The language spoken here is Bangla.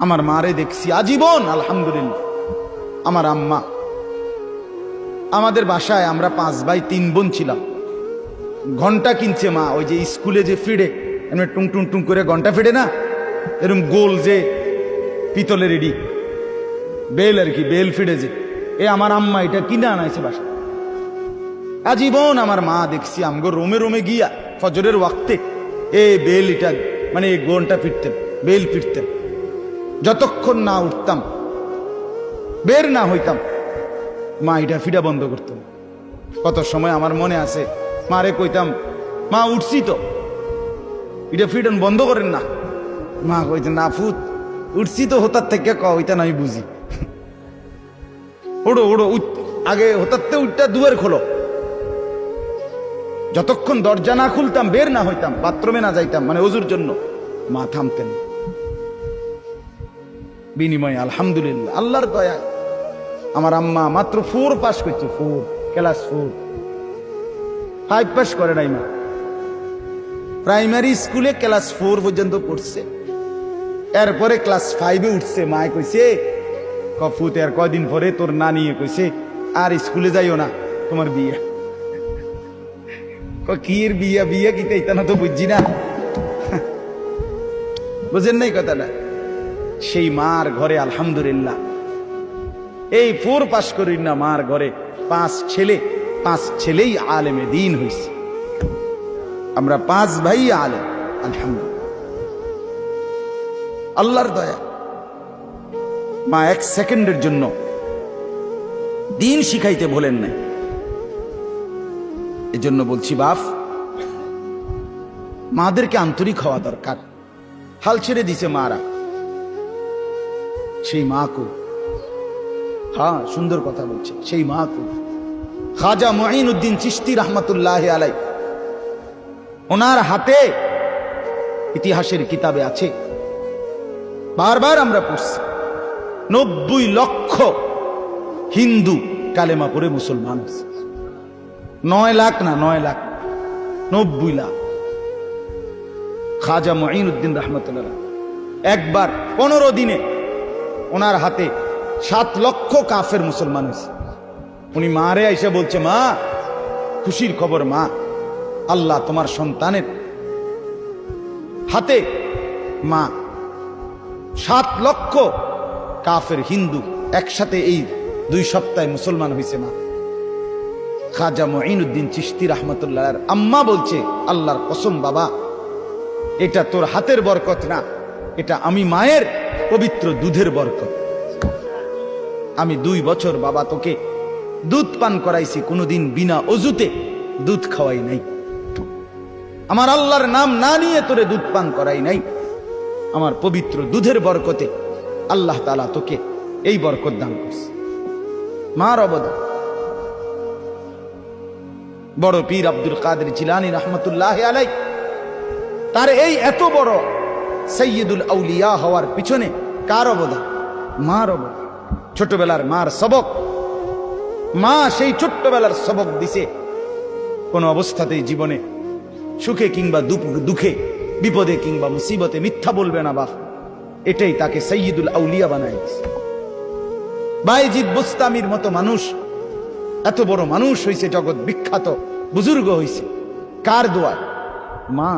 আমার মারে দেখছি আজীবন আলহামদুলিল্লাহ। আমার আম্মা, আমাদের বাসায় আমরা 5 ভাই 3 বোন ছিলাম। ঘন্টা কিনছে মা, ওই যে স্কুলে যে ফিডে এমনি টুং টুং টুং করে ঘন্টা ফিডে না, এরকম গোল যে পিতলের এডি বেল আর কি, বেল ফিডে যে, আমার আম্মা এটা কিনে আনাইছে বাসা। আজীবন আমার মা দেখছি আমগো রোমে রোমে গিয়া ফজরের ওয়াক্তে বেল এটা মানে এই ঘন্টা ফিরতেন, বেল ফিরতেন। যতক্ষণ না উঠতাম, বের না হইতাম, মা এটা ফিডা বন্ধ করতেন। কত সময় আমার মনে আছে মারে কইতাম, মা উঠছি তো, এটা ফিডন বন্ধ করেন না। মা কইতেন, না ফুত উঠছি তো, হোতার থেকে কইতেন আমি বুঝি, ওড়ো ওড়ো আগে হোতারতে উঠটা দুয়ার খোলো। যতক্ষণ দরজা না খুলতাম, বের না হইতাম, বাথরুমে না যাইতাম মানে ওযুর জন্য, মা থামতেন। বিনিময়ে আলহামদুলিল্লাহ আল্লাহর দয়া আমার আম্মা মাত্র 4 পাস করছে, 4 ক্লাস 4, 5 পাস করে নাই। মা প্রাইমারি স্কুলে ক্লাস 4 পর্যন্ত পড়ছে, এরপরে ক্লাস 5-এ উঠছে। মায় কইছে, কফুত আর কয়দিন পরে তোর নানি কইছে আর স্কুলে যাইও না, তোমার বিয়ে। কির বিয়া, বিয়ে কিতে এটা না তো বুঝছি না, বুঝেন নাই কথাটা। সেই মার ঘরে আলহামদুলিল্লাহ এই 4 পাস করি না, মার ঘরে 5 ছেলে, 5 ছেলেই আলেমে দিন হইছে। আমরা 5 ভাই আলেম আলহামদুলিল্লাহ, আল্লাহর দয়া। মা 1 সেকেন্ডের জন্য দিন শিখাইতে বলেন নাই। এজন্য বলছি বাপ, মাদেরকে আন্তরিক হওয়া দরকার। হাল ছেড়ে দিছে মারা, সেই মা কো, হ্যাঁ সুন্দর কথা বলছে, সেই মা কো। খাজা মুঈনুদ্দিন চিশতি রহমাতুল্লাহি আলাইহি, ওনার হাতে ইতিহাসের কিতাবে আছে, বারবার আমরা পড়ছি, 90 লক্ষ হিন্দু কালেমা পড়ে মুসলমান হয়েছে। 9 লাখ না, 9 লাখ, 90 লাখ। খাজা মুঈনুদ্দিন রহমাতুল্লাহ একবার 15 দিনে ওনার হাতে 7 লক্ষ কাফের মুসলমান হয়েছে। উনি মারে আইসা বলছে, মা খুশির খবর মা, আল্লাহ তোমার সন্তানের হাতে মা 7 লক্ষ কাফের হিন্দু একসাথে এই 2 সপ্তাহে মুসলমান হয়েছে। মা খাজা মুঈনুদ্দিন চিশতি রহমাতুল্লাহ আম্মা বলছে, আল্লাহর কসম বাবা, এটা তোর হাতের বরকত না, এটা আমি মায়ের পবিত্র দুধের বরকত। আমি 2 বছর বাবা তোকে দুধ পান করাইছি, কোনোদিন বিনা অজুতে দুধ খাওয়াই নাই। আমার আল্লাহর নাম না নিয়ে তোরে দুধ পান করাই নাই। আমার পবিত্র দুধের বরকতে আল্লাহ তাআলা তোকে এই বরকত দান করছে। মার অবদান। বড় পীর আব্দুল কাদের জিলানী রহমতুল্লাহ আলাইহি, তার এই এত বড় সৈয়দুল আউলিয়া হওয়ার পিছনে কার অবদান? মার অবদান। ছোটবেলার মার সবক, মা সেই ছোট্টবেলার সবক দিছে, কোন অবস্থাতেই জীবনে সুখে কিংবা দুঃখে, বিপদে কিংবা মুসিবতে মিথ্যা বলবে না বাপ। এটাই তাকে সৈয়দুল আউলিয়া বানায় দিছে। বাইজিদ বুস্তামির মতো মানুষ, এত বড় মানুষ হইছে, জগৎ বিখ্যাত বুজুর্গ হইছে, কার দোয়া? মা।